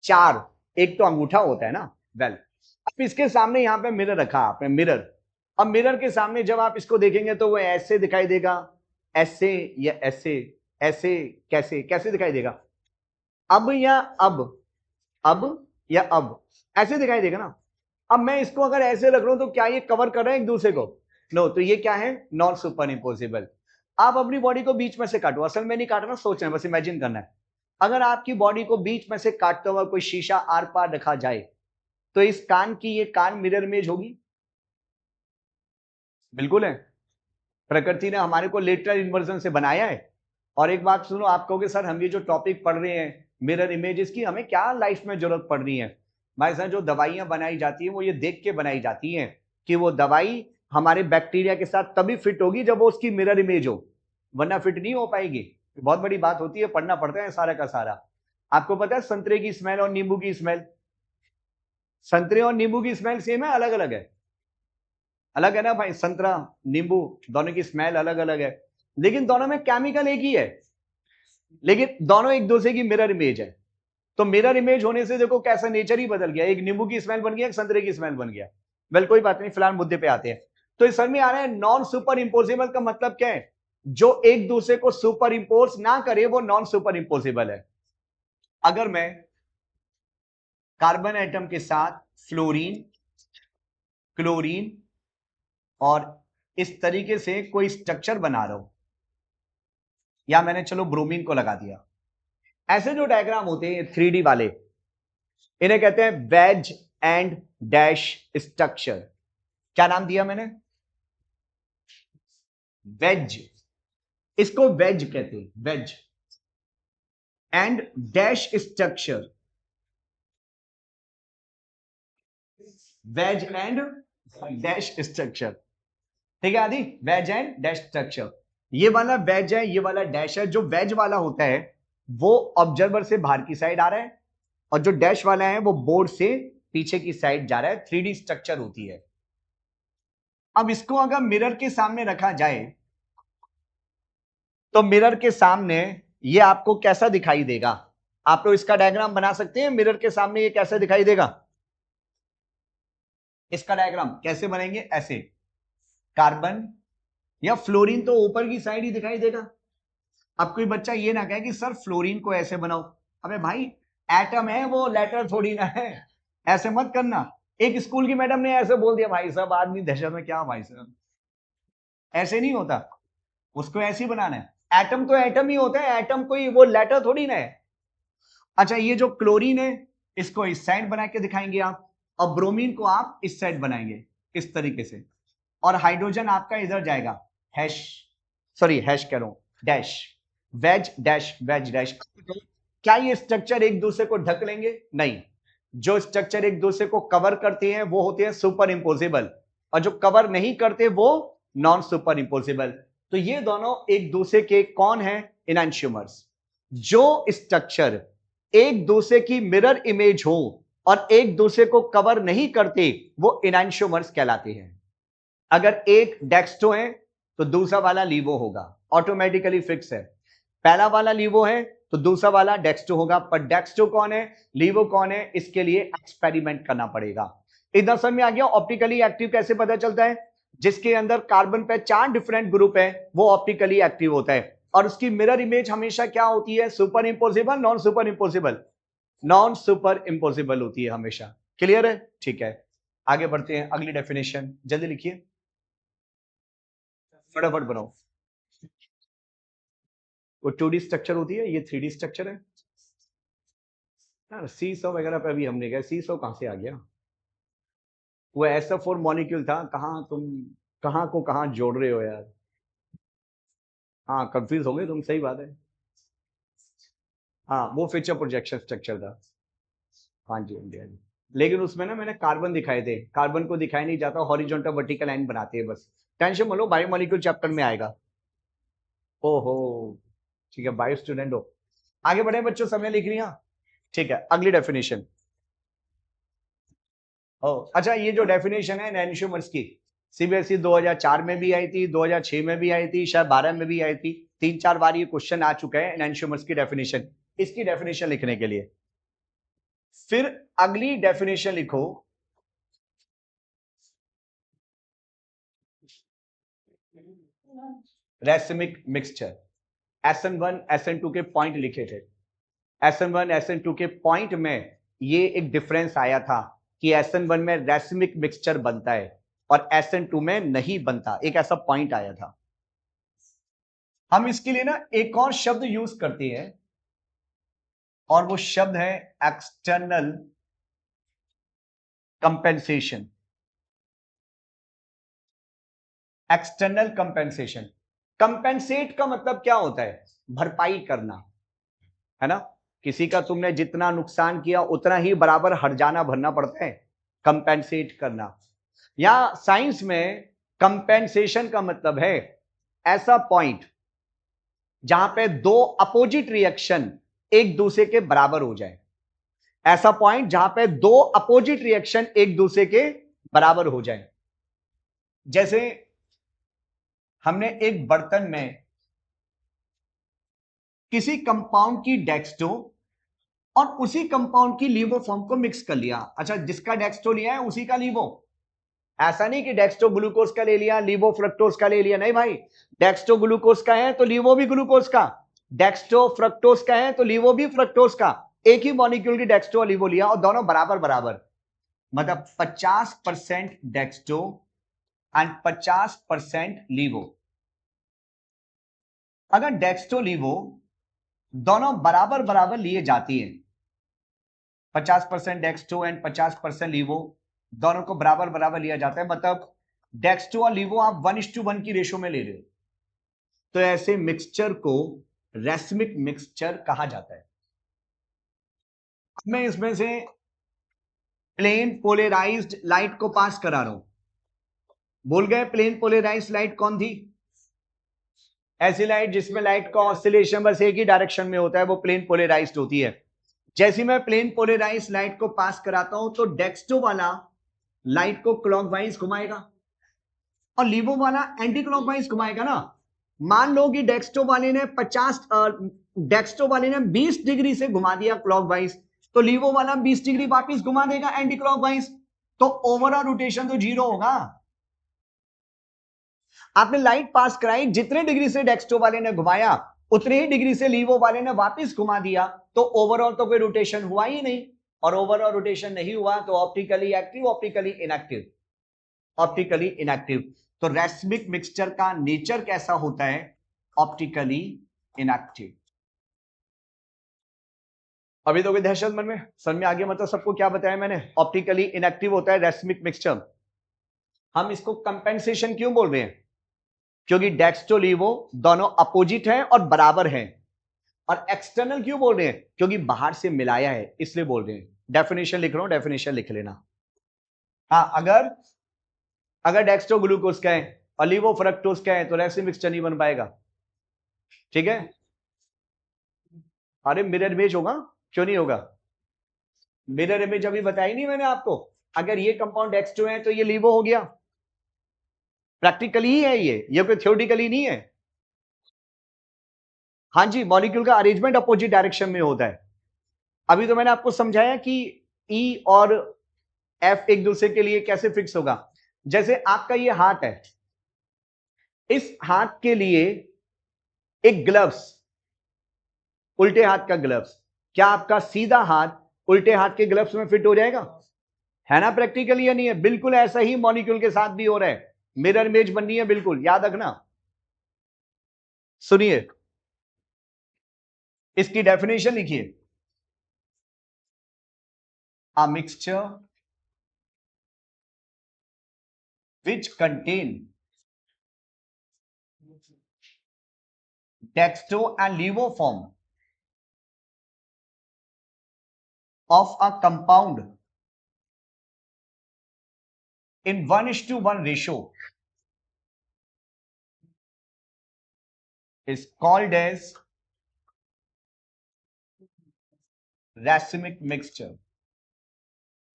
चार। एक तो अंगूठा होता है ना। वेल, अब इसके सामने यहां पे मिरर रखा आपने, मिरर। अब मिरर के सामने जब आप इसको देखेंगे तो वो ऐसे दिखाई देगा, ऐसे या ऐसे, ऐसे, कैसे कैसे दिखाई देगा? अब या अब या अब, ऐसे दिखाई देगा ना। अब मैं इसको अगर ऐसे रख रहा हूं तो क्या ये कवर कर रहे हैं एक दूसरे को? नो। तो ये क्या है? Non super impossible. आप अपनी बॉडी को बीच में से काटो, असल में नहीं काटना, सोचना है, बस इमेजिन करना है। अगर आपकी बॉडी को बीच में से काटता हुआ कोई शीशा आर पार रखा जाए तो इस कान की ये कान मिरर इमेज होगी? बिल्कुल है। प्रकृति ने हमारे को लेटरल इन्वर्जन से बनाया है। और एक बात सुनो, आप कहोगे सर हम ये जो टॉपिक पढ़ रहे हैं मिरर इमेजेस की, हमें क्या लाइफ में जरूरत पड़ रही है? भाई साहब, जो दवाइयां बनाई जाती हैं वो ये देख के बनाई जाती हैं कि वो दवाई हमारे बैक्टीरिया के साथ तभी फिट होगी जब वो उसकी मिरर इमेज हो, वरना फिट नहीं हो पाएगी। बहुत बड़ी बात होती है, पढ़ना पड़ता है सारा का सारा। आपको पता है संतरे की स्मेल और नींबू की स्मेल, संतरे और नींबू की स्मेल सेम है अलग अलग है? अलग है ना भाई, संतरा नींबू दोनों की स्मेल अलग अलग है, लेकिन दोनों में केमिकल एक ही है, लेकिन दोनों एक दूसरे की मिरर इमेज है। तो मिरर इमेज होने से देखो कैसा नेचर ही बदल गया, एक नींबू की स्मेल बन गया, एक संतरे की स्मेल बन गया। वेल कोई बात नहीं, फिलहाल मुद्दे पे आते हैं। तो इस समझ में आ रहा है नॉन सुपर इंपोजिबल का मतलब क्या है? जो एक दूसरे को सुपर इंपोज ना करे वो नॉन सुपर इंपोजिबल है। अगर मैं कार्बन एटम के साथ फ्लोरीन, क्लोरीन और इस तरीके से कोई स्ट्रक्चर बना रहा हूं, या मैंने चलो ब्रोमीन को लगा दिया, ऐसे जो डायग्राम होते हैं 3D वाले, इन्हें कहते हैं वेज एंड डैश स्ट्रक्चर। क्या नाम दिया मैंने? वेज, इसको वेज कहते हैं, wedge and dash structure, wedge and dash structure. ठीक है आदि, वेज एंड डैश स्ट्रक्चर। ये वाला वेज है, ये वाला डैश है। जो वेज वाला होता है वो ऑब्जर्वर से बाहर की साइड आ रहा है, और जो डैश वाला है वो बोर्ड से पीछे की साइड जा रहा है। 3D स्ट्रक्चर होती है। अब इसको अगर मिरर के सामने रखा जाए तो मिरर के सामने ये आपको कैसा दिखाई देगा? आप लोग इसका डायग्राम बना सकते हैं, मिरर के सामने ये कैसे दिखाई देगा? इसका डायग्राम कैसे बनेंगे? ऐसे, कार्बन या फ्लोरीन तो ऊपर की साइड ही दिखाई देगा। अब कोई बच्चा ये ना कहे कि सर फ्लोरीन को ऐसे बनाओ। अबे भाई एटम है वो, लेटर थोड़ी ना है, ऐसे मत करना। एक स्कूल की मैडम ने ऐसे बोल दिया, भाई साहब आदमी दहशत में, क्या भाई साहब, ऐसे नहीं होता, उसको ऐसे ही बनाना है। एटम तो एटम ही होता है, एटम कोई वो लेटर थोड़ी ना है। अच्छा, ये जो क्लोरीन है इसको इस साइड बना के दिखाएंगे आप, और ब्रोमीन को आप इस साइड बनाएंगे इस तरीके से, और हाइड्रोजन आपका इधर जाएगा, हैश, सॉरी हैश कह रहा हूं, dash, veg dash veg dash. क्या ये स्ट्रक्चर एक दूसरे को ढक लेंगे? नहीं। जो स्ट्रक्चर एक दूसरे को कवर करते हैं वो होते हैं सुपर इंपोजिबल, और जो कवर नहीं करते वो नॉन सुपर इंपोजिबल। तो ये दोनों एक दूसरे के कौन है? इनैंशियोमर्स। जो स्ट्रक्चर एक दूसरे की मिरर इमेज हो और एक दूसरे को कवर नहीं करते वो इनैंशियोमर्स कहलाते हैं। अगर एक डेक्स्ट्रो है तो दूसरा वाला लीवो होगा, ऑटोमेटिकली फिक्स है। पहला वाला लीवो है तो दूसरा वाला डेक्स्ट्रो होगा, पर डेक्स्ट्रो कौन है, लीवो कौन है, इसके लिए एक्सपेरिमेंट करना पड़ेगा। इधर समझ में आ गया? ऑप्टिकली एक्टिव कैसे पता चलता है? जिसके अंदर कार्बन पे 4 डिफरेंट ग्रुप है वो ऑप्टिकली एक्टिव होता है, और उसकी मिरर इमेज हमेशा क्या होती है? Superimposable, non superimposable? Non superimposable होती है हमेशा। क्लियर है? ठीक है, आगे बढ़ते हैं। अगली डेफिनेशन जल्दी लिखिए, फटाफट बनाओ। वो 2D स्ट्रक्चर होती है, ये 3D स्ट्रक्चर है ना। सी सौ वगैरह पे अभी हमने कहा, सी सौ कहां से आ गया? वो ऐसा 4 मॉलिक्यूल था, कहां तुम, कहां को कहां जोड़ रहे हो यार? हाँ कंफ्यूज हो गए तुम, सही बात है। हाँ वो फीचर प्रोजेक्शन स्ट्रक्चर था। हाँ जी, हाँ जी, हाँ जी। लेकिन उसमें ना मैंने कार्बन दिखाए थे, कार्बन को दिखाया नहीं जाता, हॉरिजॉन्टल वर्टिकल लाइन बनाते हैं बस। टेंशन मत लो, बायोमोलिक्यूल चैप्टर में आएगा। ओहो, ठीक है, बायो स्टूडेंट हो। आगे बढ़े बच्चों, समय लिख लिया? ठीक है, अगली डेफिनेशन। ओ अच्छा, ये जो डेफिनेशन है एनानिमर्स की, सीबीएसई 2004 में भी आई थी, 2006 में भी आई थी, शायद 12 में भी आई थी। 3-4 बार ये क्वेश्चन आ चुका है एनानिमर्स की डेफिनेशन, इसकी डेफिनेशन लिखने के लिए। फिर अगली डेफिनेशन लिखो, रेसिमिक मिक्सचर। SN1 SN2 के पॉइंट लिखे थे, SN1 SN2 के पॉइंट में ये एक डिफरेंस आया था कि SN1 में रेसिमिक मिक्सचर बनता है और SN2 में नहीं बनता, एक ऐसा पॉइंट आया था। हम इसके लिए ना एक और शब्द यूज करते हैं, और वो शब्द है external compensation. External compensation, compensate का मतलब क्या होता है? भरपाई करना, है ना। किसी का तुमने जितना नुकसान किया उतना ही बराबर हर्जाना भरना पड़ता है, कंपेंसेट करना। या साइंस में कंपेंसेशन का मतलब है ऐसा पॉइंट जहां पे दो अपोजिट रिएक्शन एक दूसरे के बराबर हो जाए, ऐसा पॉइंट जहां पे दो अपोजिट रिएक्शन एक दूसरे के बराबर हो जाए। जैसे हमने एक बर्तन में किसी कंपाउंड की डेक्स्टो और उसी कंपाउंड की लीवो फॉर्म को मिक्स कर लिया। अच्छा, जिसका डेक्स्टो लिया है उसी का लीवो, ऐसा नहीं कि डेक्स्टो ग्लूकोज का ले लिया लीवो फ्रक्टोज का ले लिया, नहीं भाई, डेक्स्टो ग्लूकोज का है तो लीवो भी ग्लूकोज का, डेक्स्टो फ्रक्टोज का है तो लीवो भी फ्रक्टोज का। एक ही मॉलिक्यूल की डेक्स्टो और लीवो लिया और दोनों बराबर बराबर, मतलब 50% डेक्स्टो एंड 50% लीवो। अगर डेक्स्टो लीवो दोनों बराबर बराबर लिए जाती है, 50% डेक्स्टो एंड 50% लीवो दोनों को बराबर बराबर लिया जाता है, मतलब डेक्स्टो और लीवो आप 1:1 की रेशो में ले रहे हो, तो ऐसे मिक्सचर को रेसमिक मिक्सचर कहा जाता है। मैं इसमें से प्लेन पोलराइज्ड लाइट को पास करा रहा हूं, भूल गए प्लेन पोलराइज्ड लाइट कौन थी? ऐसी लाइट जिसमें लाइट का ऑसिलेशन बस एक ही डायरेक्शन में होता है, वो प्लेन पोलराइज्ड होती है। जैसे मैं प्लेन पोलराइज्ड लाइट को पास कराता हूं तो डेक्स्टो वाला लाइट को क्लॉकवाइज घुमाएगा और लीवो वाला एंटी क्लॉकवाइज घुमाएगा ना। मान लो कि डेक्स्टो वाले ने 20 डिग्री से घुमा दिया क्लॉकवाइज, तो लीवो वाला 20 डिग्री वापस घुमा देगा एंटी क्लॉकवाइज, तो ओवरऑल रोटेशन तो 0 होगा। आपने लाइट पास कराई, जितने डिग्री से डेक्स्टो वाले ने घुमाया उतने ही डिग्री से लीवो वाले ने वापस घुमा दिया, तो ओवरऑल तो कोई रोटेशन हुआ ही नहीं, और ओवरऑल रोटेशन नहीं हुआ तो optically active optically inactive, optically inactive. तो रेसमिक मिक्सचर का नेचर कैसा होता है? Optically inactive. अभी तो कोई दहशत मन में समझ में आ गया, मतलब सबको क्या बताया मैंने, ऑप्टिकली इनएक्टिव होता है रेसमिक मिक्सचर। हम इसको कंपेंसेशन क्यों बोल रहे हैं? क्योंकि डेक्स्टो लीवो दोनों अपोजिट हैं और बराबर हैं। और एक्सटर्नल क्यों बोल रहे हैं? क्योंकि बाहर से मिलाया है इसलिए बोल रहे हैं। डेफिनेशन लिख रहा हूं, डेफिनेशन लिख लेना। हाँ, अगर डेक्स्टो ग्लूकोज का है और लीवो फ्रक्टोज का है तो रेसिन मिक्सचर नहीं बन पाएगा, ठीक है? अरे मिरर इमेज होगा, क्यों नहीं होगा? मिरर इमेज अभी बताई नहीं मैंने आपको, अगर ये कंपाउंड डेक्स्टो है तो ये लीवो हो गया, प्रैक्टिकली ही है ये कोई थ्योरेटिकली नहीं है। हाँ जी, मॉलिक्यूल का अरेंजमेंट अपोजिट डायरेक्शन में होता है। अभी तो मैंने आपको समझाया कि ई और एफ एक दूसरे के लिए कैसे फिक्स होगा। जैसे आपका ये हाथ है, इस हाथ के लिए एक ग्लव्स, उल्टे हाथ का ग्लव्स, क्या आपका सीधा हाथ उल्टे हाथ के ग्लव्स में फिट हो जाएगा? है ना प्रैक्टिकली या नहीं है? बिल्कुल ऐसा ही मॉलिक्यूल के साथ भी हो रहा है, मिरर इमेज बननी है, बिल्कुल याद रखना। सुनिए, इसकी डेफिनेशन लिखिए। A mixture which contain dextro and levo form of a compound in 1:1 ratio is called as racemic mixture.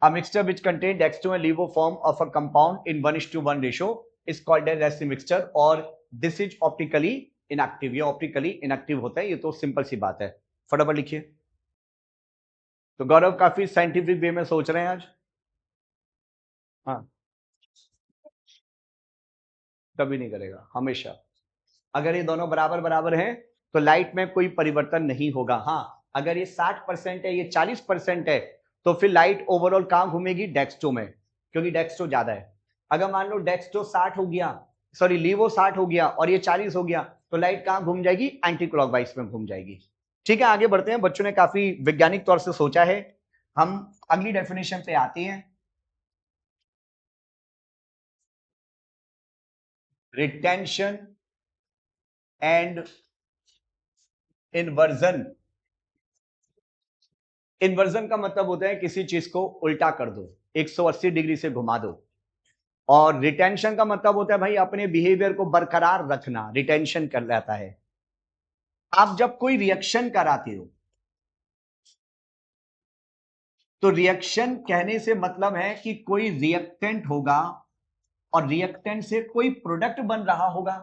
A mixture which contains dextro and levo form of a compound in 1:1 ratio is called as racemic mixture, और this is optically inactive। ये optically inactive होता है, ये तो simple सी बात है। फटाफट लिखिए। तो गौरव काफी साइंटिफिक वे में सोच रहे हैं आज। हाँ, कभी नहीं करेगा, हमेशा। अगर ये दोनों बराबर बराबर हैं तो लाइट में कोई परिवर्तन नहीं होगा। हाँ, अगर ये 60% है, ये 40% है, तो फिर लाइट ओवरऑल कहां घूमेगी? डेक्स्टो में, क्योंकि डेक्स्टो ज्यादा है। अगर मान लो डेक्स्टो 60 हो गया, सॉरी लीवो 60 हो गया और ये 40 हो गया, तो लाइट कहां घूम जाएगी? एंटी क्लॉकवाइज में घूम जाएगी। ठीक है, आगे बढ़ते हैं। बच्चों ने काफी वैज्ञानिक तौर से सोचा है। हम अगली डेफिनेशन पे आते हैं। Retention and inversion. इन्वर्जन का मतलब होता है किसी चीज को उल्टा कर दो, 180 डिग्री से घुमा दो। और रिटेंशन का मतलब होता है भाई अपने बिहेवियर को बरकरार रखना, रिटेंशन कर जाता है। आप जब कोई रिएक्शन कराते हो तो रिएक्शन कहने से मतलब है कि कोई रिएक्टेंट होगा और रिएक्टेंट से कोई प्रोडक्ट बन रहा होगा।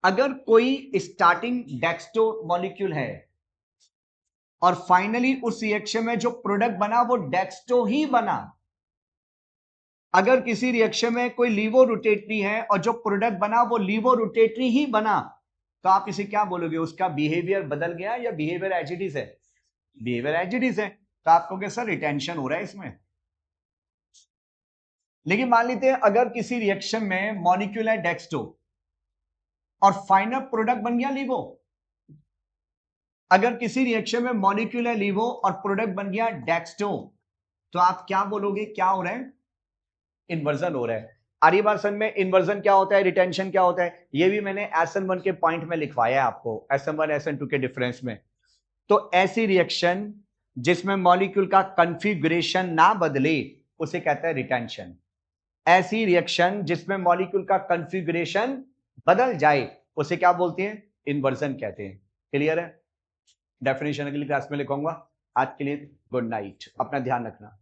अगर कोई स्टार्टिंग डेक्स्टो मॉलिक्यूल है और फाइनली उस रिएक्शन में जो प्रोडक्ट बना वो डेक्स्टो ही बना, अगर किसी रिएक्शन में कोई लीवो रोटेटरी है और जो प्रोडक्ट बना वो लीवो रोटेटरी ही बना, तो आप इसे क्या बोलोगे, उसका बिहेवियर बदल गया या बिहेवियर एज इट इज है? बिहेवियर एज इट इज है। तो आप कहोगे सर रिटेंशन हो रहा है इसमें। लेकिन मान लेते हैं अगर किसी रिएक्शन में मॉलिक्यूल है डेक्स्टो और फाइनल प्रोडक्ट बन गया लीवो, अगर किसी रिएक्शन में मॉलिक्यूल है लीवो और प्रोडक्ट बन गया डेक्स्टो, तो आप क्या बोलोगे, क्या हो रहा है? इन्वर्जन हो रहा है। आ रही बात समझ में? इन्वर्जन क्या होता है, रिटेंशन क्या होता है, ये भी मैंने SN1 के पॉइंट में लिखवाया है आपको, SN1 SN2 के डिफरेंस में। तो ऐसी रिएक्शन जिसमें मॉलिक्यूल का कॉन्फ़िगरेशन ना बदले उसे कहता है रिटेंशन। ऐसी रिएक्शन जिसमें मॉलिक्यूल का कॉन्फ़िगरेशन बदल जाए उसे क्या बोलते हैं? इन्वर्जन कहते हैं। क्लियर है? डेफिनेशन अगली क्लास में लिखूंगा। आज के लिए गुड नाइट, अपना ध्यान रखना।